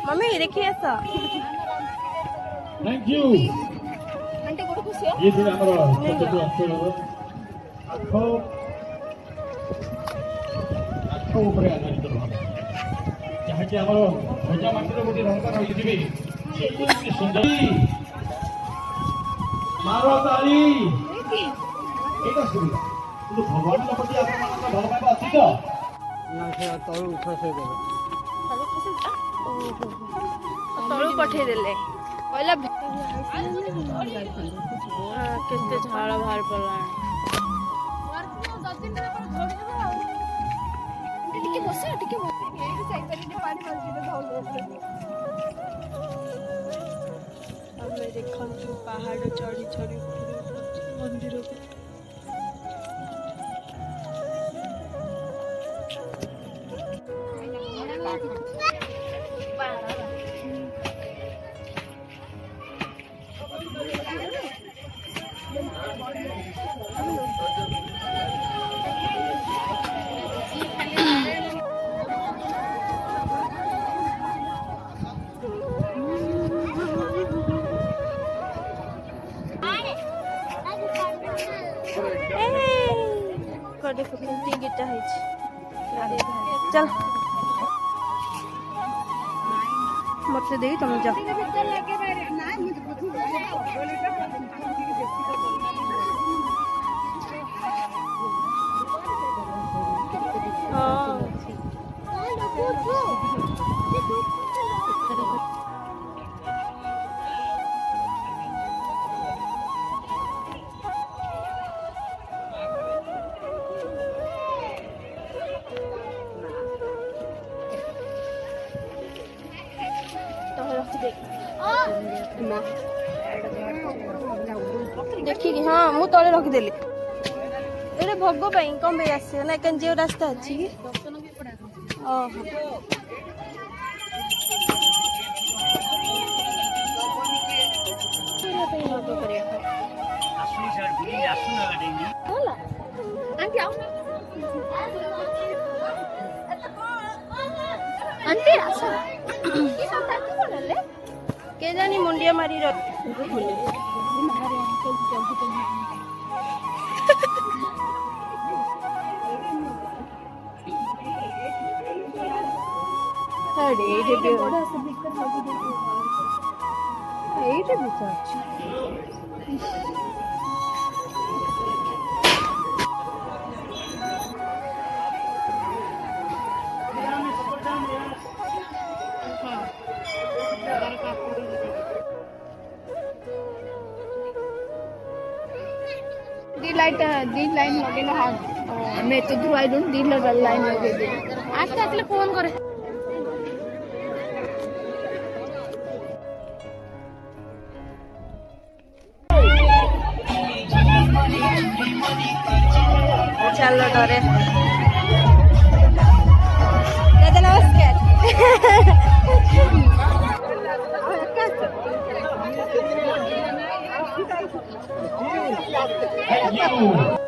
Mummy देखिए ऐसा thank you aunty को खुशी है ये दिन हमारा छोटे अक्षर आखो आखो ऊपर आधारित भाव जहाँ कि हमारा भजा मात्र गोटे रंगा रही थी सुंदरी मारो ताली एटा सुविधा କିନ୍ତୁ ଭଗବାନଙ୍କ ପ୍ରତି ଆପଣମାନଙ୍କ ଭଲ ପାଇବା ଅଛି ତ ନା ସେ ତଳୁ ଖସେଇ ଦେବେ ତଳୁ ପଠେଇ ଦେଲେ କହିଲା କେତେ ଝାଳ ବାହାରି ପଡ଼ିଲାଣି ଟିକେ ବସ ଟିକେ ଆମେ ଦେଖନ୍ତୁ ପାହାଡ଼ ଚଢ଼ି ଚଢ଼ି ମନ୍ଦିରକୁ देखो कितनी गिट्टा है चल मत दे तुम जा देखिए हाँ मु तले रखिदेली एटे भोग कम पे आस ना क्या जो रास्ता अच्छी के जानी मुंडिया मारी दी लाइन लगे ना हाँ मैं तो आई डोंट दी लाइन लगे दे आस्ते आस्ते फोन करे चलो डरे दादा नमस्कार Thank you.